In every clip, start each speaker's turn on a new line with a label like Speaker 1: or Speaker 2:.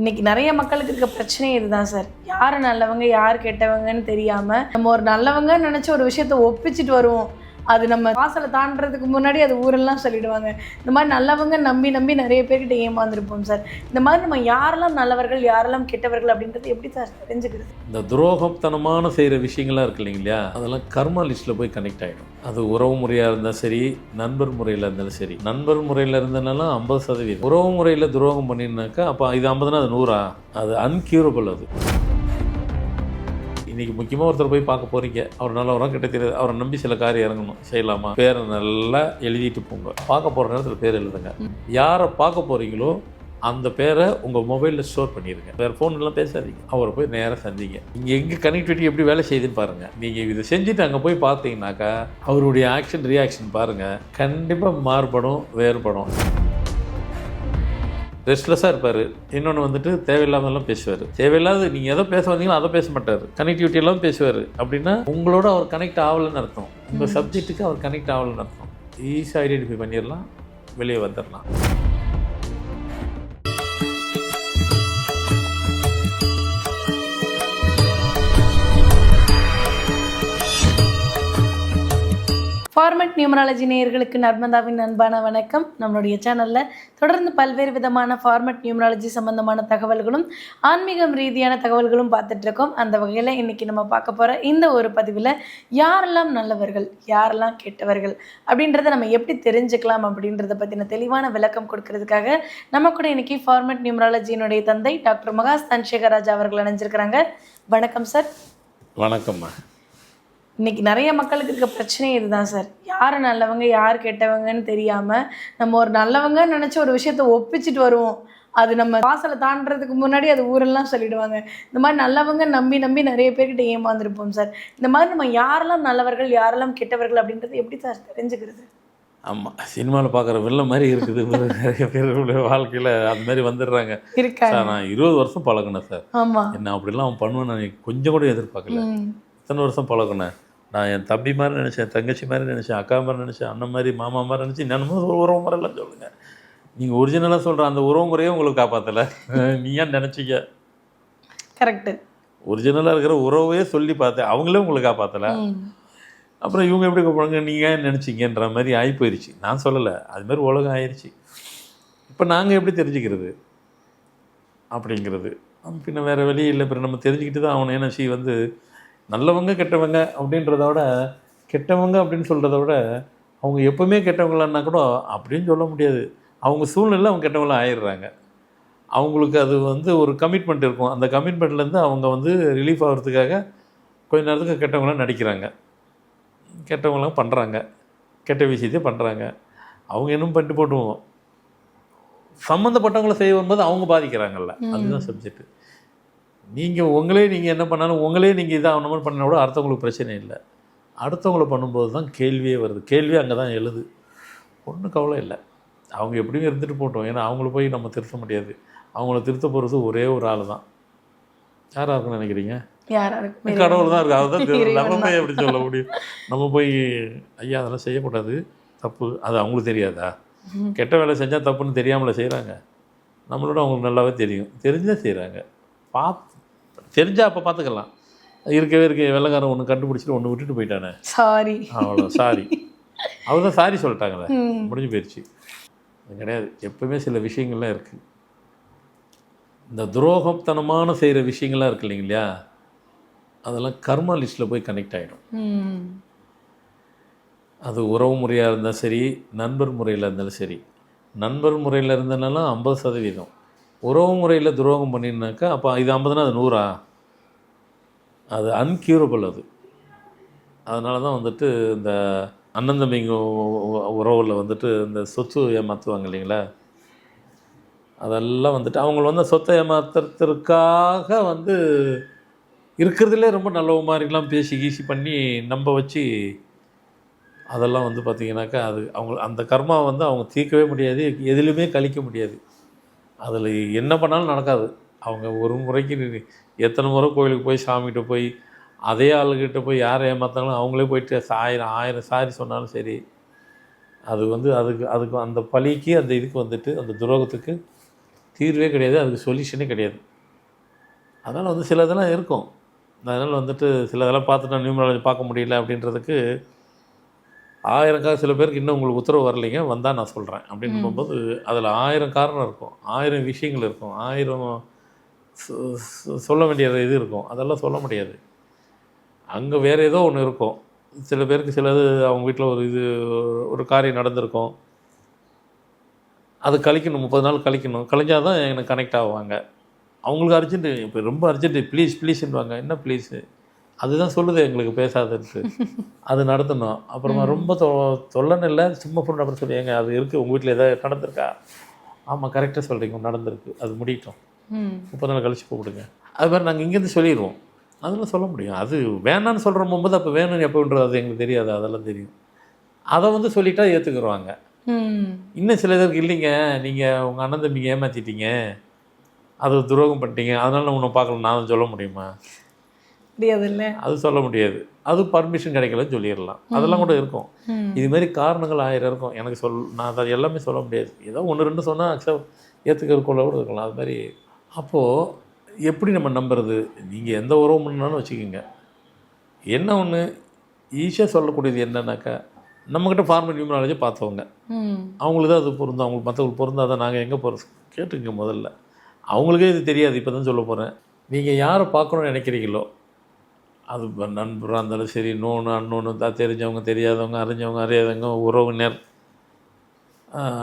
Speaker 1: இன்னைக்கு நிறைய மக்களுக்கு இருக்க பிரச்சனையே இதுதான் சார். யார் நல்லவங்க யார் கெட்டவங்கன்னு தெரியாமல் நம்ம ஒரு நல்லவங்கன்னு நினச்சி ஒரு விஷயத்த ஒப்பிச்சிட்டு வருவோம். அது நம்ம வாசலை தாண்டறதுக்கு முன்னாடி அது ஊரெல்லாம் சொல்லிடுவாங்க. இந்த மாதிரி நல்லவங்க நம்பி நம்பி நிறைய பேர்கிட்ட ஏமாந்துருப்போம் சார். இந்த மாதிரி நம்ம யாரெல்லாம் நல்லவர்கள் யாரெல்லாம் கெட்டவர்கள் அப்படின்றது எப்படி சார் தெரிஞ்சுக்கிறது?
Speaker 2: இந்த துரோகத்தனமான செய்கிற விஷயங்கள்லாம் இருக்கு இல்லைங்களா, அதெல்லாம் கர்மா லிஸ்ட்டில் போய் கனெக்ட் ஆகிடும். அது உறவு முறையாக இருந்தாலும் சரி, நண்பர் முறையில் இருந்தாலும் சரி. நண்பர் முறையில் இருந்தனால 50%, உறவு முறையில் துரோகம் பண்ணினாக்கா அப்போ இது 50னா அது 100. அது அன்கியூரபிள். அது இன்றைக்கி முக்கியமாக ஒருத்தர் போய் பார்க்க போகிறீங்க, அவர் நல்லவராக கிட்ட தெரியாது, அவரை நம்பி சில காரியம் இறங்கணும், செய்யலாமா? பேரை நல்லா எழுதிட்டு போங்க. பார்க்க போகிற நேரத்தில் பேர் எழுதுங்க. யாரை பார்க்க போகிறீங்களோ அந்த பேரை உங்கள் மொபைலில் ஸ்டோர் பண்ணிடுங்க. வேறு ஃபோன்லாம் பேசாதீங்க. அவரை போய் நேராக சந்திங்க. இங்கே எங்கே கனெக்டிவிட்டி எப்படி வேலை செய்யுதுன்னு பாருங்கள். நீங்கள் இதை செஞ்சுட்டு அங்கே போய் பார்த்தீங்கன்னாக்கா அவருடைய ஆக்ஷன் ரியாக்ஷன் பாருங்கள், கண்டிப்பாக மாறுபடும், வேறுபடும். ரெஸ்ட்லெஸ்ஸாக இருப்பார். இன்னொன்று வந்துட்டு தேவையில்லாமலாம் பேசுவார். தேவையில்லாத நீங்கள் எதோ பேச வந்தீங்களோ அதை பேச மாட்டார். கனெக்டிவிட்டி எல்லாம் பேசுவார். அப்படின்னா உங்களோட அவர் கனெக்ட் ஆகலைன்னு அர்த்தம். உங்கள் சப்ஜெக்ட்டுக்கு அவர் கனெக்ட் ஆகலைன்னு அர்த்தம். ஈஸியாக ஐடென்டிஃபை பண்ணிடலாம், வெளியே வந்துடலாம்.
Speaker 1: ஃபார்மட் நியூமராலஜி நேயர்களுக்கு நர்மதாவின் அன்பான வணக்கம். நம்மளுடைய சேனலில் தொடர்ந்து பல்வேறு விதமான ஃபார்மட் நியூமராலஜி சம்பந்தமான தகவல்களும் ஆன்மீகம் ரீதியான தகவல்களும் பார்த்துட்ருக்கோம். அந்த வகையில் இன்றைக்கி நம்ம பார்க்க போகிற இந்த ஒரு பதிவில் யாரெல்லாம் நல்லவர்கள் யாரெல்லாம் கெட்டவர்கள் அப்படின்றத நம்ம எப்படி தெரிஞ்சுக்கலாம் அப்படின்றத பற்றின தெளிவான விளக்கம் கொடுக்கறதுக்காக நம்ம கூட இன்றைக்கி ஃபார்மட் நியூமராலஜியினுடைய தந்தை டாக்டர் மகாஸ் தன்சேகராஜா அவர்கள் இணைஞ்சிருக்கிறாங்க. வணக்கம் சார்.
Speaker 2: வணக்கம்மா.
Speaker 1: இன்றைக்கி நிறைய மக்களுக்கு இருக்க பிரச்சனையே இதுதான் சார். யார் நல்லவங்க யார் கெட்டவங்கன்னு தெரியாமல் நம்ம ஒரு நல்லவங்கன்னு நினச்சி ஒரு விஷயத்த ஒப்பிச்சிட்டு வருவோம். அது நம்ம வாசலை தாண்டறதுக்கு முன்னாடி அது ஊரெல்லாம் சொல்லிடுவாங்க. இந்த மாதிரி நல்லவங்க நம்பி நம்பி நிறைய பேர்கிட்ட ஏமாந்துருப்போம் சார். இந்த மாதிரி நம்ம யாரெல்லாம் நல்லவர்கள் யாரெல்லாம் கெட்டவர்கள் அப்படின்றது எப்படி சார் தெரிஞ்சுக்கிறது?
Speaker 2: ஆமாம், சினிமாவில் பார்க்குற வெள்ளம் மாதிரி இருக்குது. நிறைய பேருடைய வாழ்க்கையில் அது மாதிரி வந்துடுறாங்க.
Speaker 1: இருக்காங்க.
Speaker 2: நான் 20 வருஷம் பழகினேன் சார்.
Speaker 1: ஆமாம்.
Speaker 2: என்ன அப்படிலாம் அவன் பண்ணுவேன் நான் கொஞ்சம் கூட எதிர்பார்க்கல. இத்தனை வருஷம் பழகினேன். நான் என் தம்பி மாதிரி நினச்சேன், தங்கச்சி மாதிரி நினச்சேன், அக்கா மாதிரி நினச்சேன், அண்ணன் மாதிரி மாமா மாதிரி நினச்சி என்னமோ உறவு முறையெல்லாம் சொல்லுங்கள். நீங்கள் ஒரிஜினலாக சொல்கிற அந்த உறவு முறையே உங்களுக்கு காப்பாற்றலை. நீ ஏன் நினச்சிக்க?
Speaker 1: கரெக்டு.
Speaker 2: ஒரிஜினலாக இருக்கிற உறவையே சொல்லி பார்த்தேன், அவங்களே உங்களுக்கு காப்பாற்றலை. அப்புறம் இவங்க எப்படி கூப்பிடுங்க, நீங்கள் ஏன் நினச்சிங்கன்ற மாதிரி ஆகி போயிடுச்சு. நான் சொல்லலை, அதுமாதிரி உலகம் ஆயிடுச்சு. இப்போ நாங்கள் எப்படி தெரிஞ்சுக்கிறது அப்படிங்கிறது பின்ன வேறு வழி இல்லை. பின்ன நம்ம தெரிஞ்சுக்கிட்டு தான் அவனை ஏன்னா வந்து நல்லவங்க கெட்டவங்க அப்படின்றத விட, கெட்டவங்க அப்படின்னு சொல்கிறத விட அவங்க எப்போவுமே கெட்டவங்களான்னா கூட அப்படின்னு சொல்ல முடியாது. அவங்க சூழ்நிலை அவங்க கெட்டவங்களாக ஆயிடுறாங்க. அவங்களுக்கு அது வந்து ஒரு கமிட்மெண்ட் இருக்கும். அந்த கமிட்மெண்ட்லேருந்து அவங்க வந்து ரிலீஃப் ஆகிறதுக்காக கொஞ்ச நேரத்துக்கு கெட்டவங்களாம் நடிக்கிறாங்க, கெட்டவங்களாம் பண்ணுறாங்க, கெட்ட விஷயத்தையும் பண்ணுறாங்க. அவங்க இன்னும் பண்ணிட்டு போட்டுவோம். சம்மந்தப்பட்டவங்களை செய்ய வரும்போது அவங்க பாதிக்கிறாங்கல்ல, அதுதான் சப்ஜெக்ட். நீங்கள் என்ன பண்ணாலும் உங்களே நீங்கள் இதாக அந்த மாதிரி பண்ணால் கூட அடுத்தவங்களுக்கு பிரச்சனை இல்லை. அடுத்தவங்களை பண்ணும்போது தான் கேள்வியே வருது. கேள்வி அங்கே தான் எழுது. ஒன்றும் கவலை இல்லை, அவங்க எப்படியும் இருந்துட்டு போட்டோம். ஏன்னா அவங்கள போய் நம்ம திருத்த முடியாது. அவங்கள திருத்த போகிறது ஒரே ஒரு ஆள் தான். யாராக இருக்குன்னு நினைக்கிறீங்க? கடவுள் தான் இருக்குது. அதுதான் தெரியும். நம்ம போய் எப்படி சொல்ல முடியும்? நம்ம போய் ஐயா அதெல்லாம் செய்யக்கூடாது, தப்பு, அது அவங்களுக்கு தெரியாதா? கெட்ட வேலை செஞ்சால் தப்புன்னு தெரியாமல செய்கிறாங்க. நம்மளோட அவங்களுக்கு நல்லாவே தெரியும், தெரிஞ்சுதான் செய்கிறாங்க. தெரிஞ்சால் அப்போ பார்த்துக்கலாம். இருக்கவே வெள்ளைக்காரன் ஒன்று கண்டுபிடிச்சிட்டு ஒன்று விட்டுட்டு போயிட்டானே, சாரி, அவ்வளோ சாரி, அவர் தான் சாரி சொல்லிட்டாங்களே, முடிஞ்சு போயிடுச்சு. அது கிடையாது. எப்பவுமே சில விஷயங்கள்லாம் இருக்குது. இந்த துரோகத்தனமான செய்கிற விஷயங்கள்லாம் இருக்குது இல்லைங்களா, அதெல்லாம் கர்மா லிஸ்ட்டில் போய் கனெக்ட் ஆகிடும். அது உறவு முறையாக இருந்தாலும் சரி, நண்பர் முறையில் இருந்தாலும் சரி. நண்பர் முறையில் இருந்தனால 50%, உறவு முறையில் துரோகம் பண்ணினாக்கா அப்போ இது 50னா அது 100. அது அன்கியூரபிள். அது அதனால தான் வந்துட்டு இந்த அண்ணன் தம்பிங்க உறவில் வந்துட்டு இந்த சொத்து ஏமாற்றுவாங்க இல்லைங்களா, அதெல்லாம் வந்துட்டு அவங்கள வந்து சொத்தை ஏமாத்துறதுக்காக வந்து இருக்கிறதுலே ரொம்ப நல்ல மாதிரிலாம் பேசி கீசி பண்ணி நம்ப வச்சு அதெல்லாம் வந்து பார்த்திங்கனாக்கா அது அவங்க அந்த கர்மா வந்து அவங்க தீர்க்கவே முடியாது, எதுலையுமே கழிக்க முடியாது. அதில் என்ன பண்ணாலும் நடக்காது. அவங்க ஒரு முறைக்கு எத்தனை முறை கோயிலுக்கு போய் சாமிகிட்ட போய் அதே ஆளுகிட்ட போய் யாரை ஏமாத்தாலும் அவங்களே போயிட்டு 1000 சாரி சொன்னாலும் சரி, அது வந்து அதுக்கு அந்த பழிக்கு அந்த இதுக்கு வந்துட்டு அந்த துரோகத்துக்கு தீர்வே கிடையாது, அதுக்கு சொல்யூஷனே கிடையாது. அதனால் வந்து சில இதெல்லாம் இருக்கும். அதனால் வந்துட்டு சில இதெல்லாம் பார்த்துட்டா நியூமராலஜி பார்க்க முடியல அப்படின்றதுக்கு 1000 சில பேருக்கு இன்னும் உங்களுக்கு உத்தரவு வரலைங்க, வந்தால் நான் சொல்கிறேன் அப்படின்னு போகும்போது அதில் 1000 காரணம் இருக்கும், 1000 விஷயங்கள் இருக்கும், 1000 சொல்ல வேண்டிய இது இருக்கும். அதெல்லாம் சொல்ல முடியாது. அங்கே வேறு ஏதோ ஒன்று இருக்கும். சில பேருக்கு சிலது அவங்க வீட்டில் ஒரு காரியம் நடந்திருக்கும், அது கழிக்கணும், 30 நாள் கழிக்கணும், கழிஞ்சால் தான் எனக்கு கனெக்ட் ஆவாங்க. அவங்களுக்கு அர்ஜென்ட்டு, இப்போ ரொம்ப அர்ஜென்ட்டு, ப்ளீஸ் ப்ளீஸ்ன்னுவாங்க. என்ன ப்ளீஸு? அதுதான் சொல்லுது எங்களுக்கு பேசாதுன்ட்டு. அது நடத்தணும். அப்புறமா ரொம்ப தொல்லன்னு இல்லை, சும்மா ஃபோன் அப்புறம் சொல்லி, ஏங்க அது இருக்குது, உங்கள் வீட்டில் எதாவது நடந்திருக்கா? ஆமாம் கரெக்டாக சொல்கிறீங்க, நடந்திருக்கு, அது முடியட்டும், 30 நாள் கழிச்சு கூப்பிடுங்க. அது மாதிரி நாங்கள் இங்கேருந்து சொல்லிடுவோம். அதெல்லாம் சொல்ல முடியும். அது வேணான்னு சொல்கிற போகும்போது அப்போ வேணும்னு எப்போன்றது அது எங்களுக்கு தெரியாது, அதெல்லாம் தெரியும். அதை வந்து சொல்லிட்டா ஏற்றுக்குருவாங்க. இன்னும் சில பேருக்கு இல்லைங்க, நீங்கள் உங்கள் அண்ணன் தம்பிங்க ஏமாற்றிட்டீங்க, அது துரோகம் பண்ணிட்டீங்க, அதனால நான் உன்னை பார்க்கல, நான் சொல்ல முடியுமா?
Speaker 1: முடியாது இல்லை, அது
Speaker 2: சொல்ல முடியாது. அது பர்மிஷன் கிடைக்கலன்னு சொல்லிடலாம். அதெல்லாம் கூட இருக்கும். இதுமாரி காரணங்கள் 1000 இருக்கும். எனக்கு நான் அதை எல்லாமே சொல்ல முடியாது. ஏதோ 1-2 சொன்னால் அக்செப்ட் ஏற்றுக்கிறக்குள்ள கூட இருக்கலாம். அது மாதிரி அப்போது எப்படி நம்ம நம்புறது? நீங்கள் எந்த உறவு பண்ணாலும் வச்சுக்கோங்க. என்ன ஒன்று ஈஸியாக சொல்லக்கூடியது என்னன்னாக்கா, நம்மக்கிட்ட ஃபார்மல் நியூமராலஜி பார்த்தவங்க, அவங்களுக்கு தான் அது பொருந்தும். அவங்களுக்கு மற்றவங்களுக்கு பொருந்தாதான் நாங்கள் எங்கே போகிறது கேட்டுங்க. முதல்ல அவங்களுக்கே இது தெரியாது, இப்போ தான் சொல்ல போகிறேன். நீங்கள் யாரை பார்க்கணுன்னு நினைக்கிறீங்களோ, அது நண்பராக இருந்தாலும் சரி, நோன்னு அன்னொன்று தான், தெரிஞ்சவங்க தெரியாதவங்க, அறிஞ்சவங்க அறியாதவங்க, உறவினர்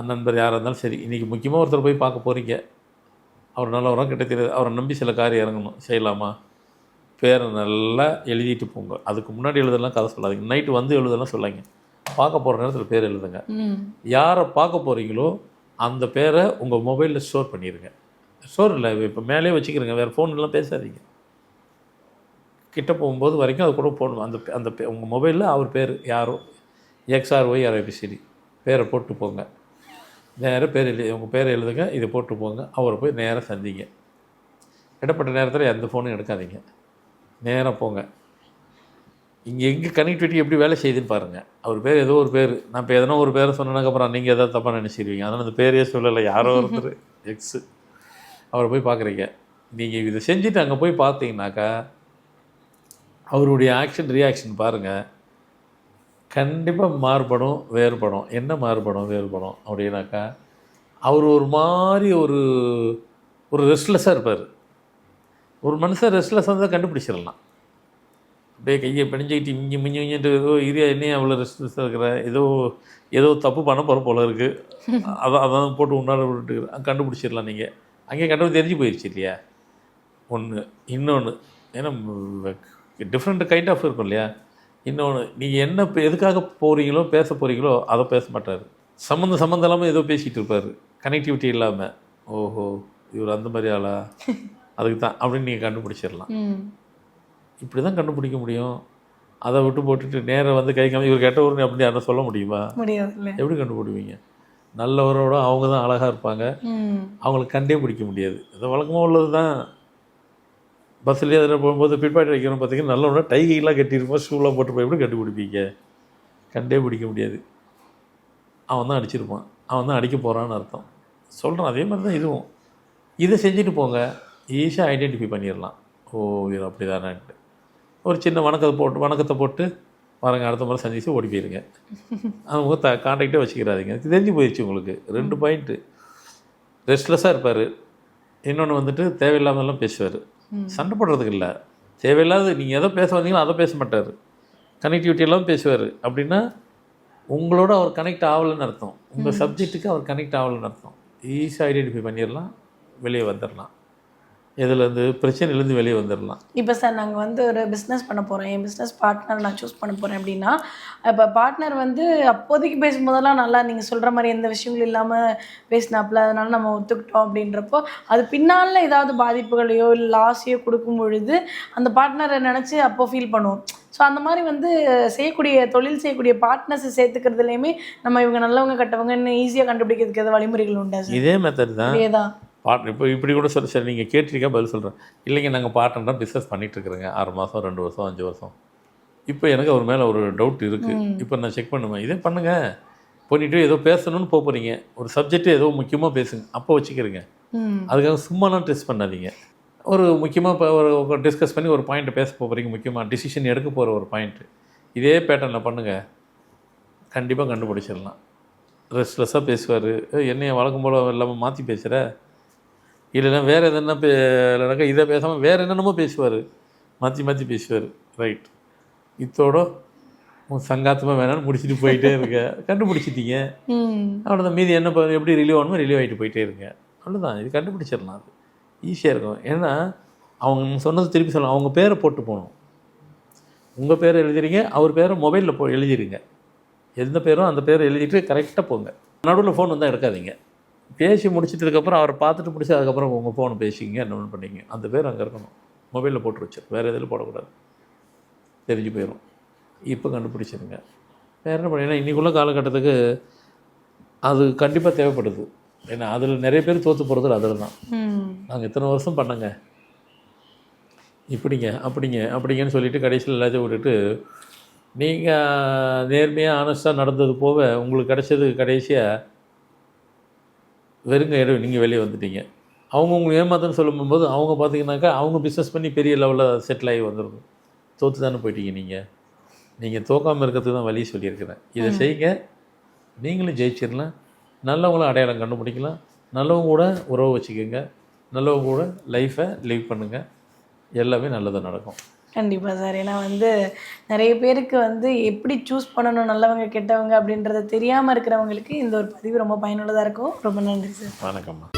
Speaker 2: நண்பர் யாராக இருந்தாலும் சரி, இன்றைக்கி முக்கியமாக ஒருத்தர் போய் பார்க்க போகிறீங்க. அவர் நல்லவராக கிட்ட தெரியாது, அவரை நம்பி சில காரியம் இறங்கணும், செய்யலாமா? பேரை நல்லா எழுதிட்டு போங்க. அதுக்கு முன்னாடி எழுதலாம் கதை சொல்லாதீங்க. நைட்டு வந்து எழுதலாம் சொல்லாங்க. பார்க்க போகிற நேரத்தில் பேர் எழுதுங்க. யாரை பார்க்க போகிறீங்களோ அந்த பேரை உங்கள் மொபைலில் ஸ்டோர் பண்ணிடுங்க. ஸ்டோர் இல்லை, இப்போ மேலே வச்சுக்கிறங்க, வேறு ஃபோன்லாம் பேசாதீங்க. கிட்ட போகும்போது வரைக்கும் அது கூட போடணும். அந்த உங்கள் மொபைலில் அவர் பேர் யாரோ XRYRABCD பேரை போட்டு போங்க. நேராக பேர் உங்கள் பேரை எழுதுங்க, இதை போட்டு போங்க. அவரை போய் நேராக சந்திங்க. இடப்பட்ட நேரத்தில் எந்த ஃபோனும் எடுக்காதீங்க, நேராக போங்க. இங்கே எங்கே கனெக்டிவிட்டி எப்படி வேலை செய்யுதுன்னு பாருங்கள். அவர் பேர் ஏதோ ஒரு பேர், நான் இப்போ எதனா ஒரு பேரை சொன்னதுக்கப்புறம் நீங்கள் எதாவது தப்பாக நினச்சிடுவீங்க. அதனால் அந்த பேரையே சொல்லலை, யாரோ ஒருத்தர் எக்ஸு, அவரை போய் பார்க்குறீங்க. நீங்கள் இதை செஞ்சுட்டு அங்கே போய் பார்த்தீங்கன்னாக்கா அவருடைய ஆக்ஷன் ரியாக்ஷன் பாருங்கள், கண்டிப்பாக மாறுபடும், வேறுபடும். என்ன மாறுபடும் வேறுபடும் அப்படின்னாக்கா, அவர் ஒரு மாதிரி ஒரு ரெஸ்ட்லெஸ்ஸாக இருப்பார். ஒரு மனுஷன் ரெஸ்ட்லெஸ்ஸாக இருந்தால் கண்டுபிடிச்சிடலாம். அப்படியே கையை பிணிஞ்சிக்கிட்டு இங்கே மிஞ்சி மிஞ்சிட்டு இரியா என்னையும் அவ்வளோ ரெஸ்ட்லெஸ்ஸாக இருக்கிற, ஏதோ தப்பு பண்ண போகிற போல இருக்குது, அதான் போட்டு உன்னால விட்டு கண்டுபிடிச்சிடலாம். நீங்கள் அங்கேயே கண்டுபிடி தெரிஞ்சு போயிடுச்சு இல்லையா? ஒன்று. இன்னொன்று, ஏன்னா டிஃப்ரெண்ட் கைண்ட் ஆஃப் இருக்கும் இல்லையா? இன்னொன்று, நீங்கள் என்ன எதுக்காக போகிறீங்களோ பேச போகிறீங்களோ அதை பேச மாட்டார். சம்மந்தம் இல்லாமல் ஏதோ பேசிகிட்டு இருப்பார், கனெக்டிவிட்டி இல்லாமல். ஓஹோ இவர் அந்த மாதிரி ஆளா, அதுக்கு தான் அப்படின்னு நீங்கள் கண்டுபிடிச்சிடலாம். இப்படி தான் கண்டுபிடிக்க முடியும். அதை விட்டு போட்டுட்டு நேராக வந்து கை காமி இவர் கெட்டவர்னு அப்படி யாரும் சொல்ல முடியுமா? முடியாது. எப்படி கண்டுபிடிப்பீங்க? நல்லவரோட அவங்க தான் அழகாக இருப்பாங்க, அவங்களுக்கு கண்டே பிடிக்க முடியாது. அது வழக்கமாக உள்ளது தான். பஸ்ஸுலேயே அதில் போகும்போது பிட்பாக்கெட் வைக்கணும் பார்த்தீங்கன்னா, நல்லவனா டைகைலாம் கட்டியிருப்போம், ஷூலாம் போட்டு போய் எப்படி கண்டுபிடிப்பீங்க? கண்டே பிடிக்க முடியாது. அவன் தான் அடிச்சிருப்பான், அவன் தான் அடிக்க போகிறான்னு அர்த்தம். சொல்கிறான். அதே மாதிரி தான் இதுவும். இதை செஞ்சுட்டு போங்க, ஈஸியாக ஐடென்டிஃபை பண்ணிடலாம். ஓ இது அப்படி தானேன்ட்டு ஒரு சின்ன வணக்கத்தை போட்டு வரங்க, அடுத்த முறை சந்திச்சு ஓடி போயிருங்க. அவங்க கான்டாக்டே வச்சுக்கிறாதீங்க. தெரிஞ்சு போயிடுச்சு உங்களுக்கு. 2 பாயிண்ட்டு. ரெஸ்ட்லெஸ்ஸாக இருப்பார். இன்னொன்று வந்துட்டு தேவையில்லாமலாம் பேசுவார். சண்டை போடுறதுக்கு இல்லை, தேவையில்லாத நீங்கள் எதை பேச வந்தீங்களோ அதை பேச மாட்டார். கனெக்டிவிட்டி எல்லாம் பேசுவார். அப்படின்னா உங்களோட அவர் கனெக்ட் ஆகலைன்னு அர்த்தம், உங்கள் சப்ஜெக்ட்டுக்கு அவர் கனெக்ட் ஆகலைன்னு அர்த்தம். ஈஸியாக ஐடென்டிஃபை பண்ணிடலாம், வெளியே வந்துடலாம், இதுலேருந்து பிரச்சனையிலேருந்து வெளியே வந்துடலாம்.
Speaker 1: இப்போ சார் நாங்கள் வந்து ஒரு பிஸ்னஸ் பண்ண போகிறோம், என் பிஸ்னஸ் பார்ட்னர் நான் சூஸ் பண்ண போகிறேன் அப்படின்னா, இப்போ பார்ட்னர் வந்து அப்போதைக்கு பேசும்போதெல்லாம் நல்லா நீங்கள் சொல்கிற மாதிரி எந்த விஷயங்களும் இல்லாமல் பேசினாப்புல, அதனால நம்ம ஒத்துக்கிட்டோம் அப்படின்றப்போ, அது பின்னால் ஏதாவது பாதிப்புகளையோ இல்லை லாஸையோ கொடுக்கும் பொழுது அந்த பார்ட்னரை நினச்சி அப்போது ஃபீல் பண்ணுவோம். ஸோ அந்த மாதிரி வந்து தொழில் செய்யக்கூடிய பார்ட்னர்ஸை சேர்த்துக்கிறதுலையுமே நம்ம இவங்க நல்லவங்க கட்டவங்கன்னு ஈஸியாக கண்டுபிடிக்கிறதுக்கு எதாவது வழிமுறைகள் உண்டா சார்?
Speaker 2: இதே மெத்தட் தான்.
Speaker 1: இதே தான்
Speaker 2: பார்ட்னர். இப்போ இப்படி கூட சொல்லி சார் நீங்கள் கேட்டிருக்கா பதில் சொல்கிறேன். இல்லைங்க நாங்கள் பார்ட்னராக பிஸ்னஸ் பண்ணிகிட்ருக்குறேங்க 6 மாதம் 2 வருஷம் 5 வருஷம். இப்போ எனக்கு அவர் மேலே ஒரு டவுட் இருக்குது. இப்போ நான் செக் பண்ணுவேன். இதே பண்ணுங்கள், பண்ணிவிட்டு ஏதோ பேசணும்னு போகிறீங்க, ஒரு சப்ஜெக்ட்டு ஏதோ முக்கியமாக பேசுங்க, அப்போ வச்சுக்கிறீங்க. அதுக்காக சும்மாலாம் டெஸ்ட் பண்ணாதீங்க. ஒரு முக்கியமாக இப்போ ஒரு டிஸ்கஸ் பண்ணி ஒரு பாயிண்ட்டை பேச போகிறீங்க, முக்கியமாக டிசிஷன் எடுக்க போகிற ஒரு பாயிண்ட்டு, இதே பேட்டர்னில் பண்ணுங்கள், கண்டிப்பாக கண்டுபிடிச்சிடலாம். ரெஸ்ட்லெஸ்ஸாக பேசுவார், என்னைய வழக்கம் போல் இல்லாமல் மாற்றி பேசுகிற, இல்லைன்னா வேறு எதுனா இல்லைனாக்கா இதை பேசாமல் வேறு என்னென்னமோ பேசுவார், மாற்றி மாற்றி பேசுவார். ரைட், இத்தோட சங்காத்தமாக வேணான்னு முடிச்சுட்டு போயிட்டே இருங்க. கண்டுபிடிச்சிட்டீங்க, அவ்வளோதான். மீதி என்ன எப்படி ரிலீவ் ஆகணுமோ ரிலீவ் ஆகிட்டு போயிட்டே இருங்க. அவ்வளோதான், இது கண்டுபிடிச்சிடலாம். அது ஈஸியாக இருக்கும். ஏன்னா அவங்க சொன்னது திருப்பி சொல்லலாம். அவங்க பேரை போட்டு போகணும். உங்கள் பேரை எழுதிறீங்க, அவர் பேரை மொபைலில் எழுதிடுங்க. எந்த பேரோ அந்த பேரை எழுதிட்டு கரெக்டாக போங்க. நடுவில் ஃபோன் வந்தால் எடுக்காதீங்க. பேசி முடிச்சிட்டதுக்கப்புறம் அவரை பார்த்துட்டு முடிச்சு அதுக்கப்புறம் உங்கள் ஃபோனை பேசிக்கிங்க, என்ன ஒன்று பண்ணிங்க. அந்த பேர் அங்கே இருக்கணும், மொபைலில் போட்டு வச்சு, வேறு எதில் போடக்கூடாது, தெரிஞ்சு போயிடும். இப்போ கண்டுபிடிச்சிருங்க. வேறு என்ன பண்ணீங்கன்னா இன்றைக்குள்ள காலகட்டத்துக்கு அது கண்டிப்பாக தேவைப்படுது. ஏன்னா அதில் நிறைய பேர் தோற்று போகிறது அதில் தான். நாங்கள் இத்தனை வருஷம் பண்ணங்க, இப்படிங்க அப்படிங்கன்னு சொல்லிவிட்டு கடைசியில் எல்லாத்தையும் விட்டுட்டு நீங்கள் நேர்மையாக ஆனஸ்ட்டாக நடந்தது போக உங்களுக்கு கிடைச்சது கடைசியாக வெறுங்க இடம், நீங்கள் வெளியே வந்துட்டீங்க. அவங்க உங்களுக்கு ஏமாத்தன்னு சொல்லும்போது அவங்க பார்த்தீங்கன்னாக்கா அவங்க பிஸ்னஸ் பண்ணி பெரிய லெவலில் செட்டில் ஆகி வந்துடும். தோற்று தானே போயிட்டீங்க. நீங்கள் தோக்காமல் இருக்கிறதுக்கு தான் வழி சொல்லியிருக்கிறேன். இதை செய்யுங்க, நீங்களும் ஜெயிச்சிடலாம். நல்லவங்கள அடையாளம் கண்டுபிடிக்கலாம். நல்லவங்க கூட உறவு வச்சுக்கோங்க, நல்லவங்க கூட லைஃப்பை லீவ் பண்ணுங்கள். எல்லாமே நல்லதாக நடக்கும்.
Speaker 1: கண்டிப்பாக சார். ஏன்னா நிறைய பேருக்கு எப்படி சூஸ் பண்ணணும் நல்லவங்க கெட்டவங்க அப்படின்றத தெரியாமல் இருக்கிறவங்களுக்கு இந்த ஒரு பதிவு ரொம்ப பயனுள்ளதாக இருக்கும். ரொம்ப நன்றி சார்.
Speaker 2: வணக்கம்மா.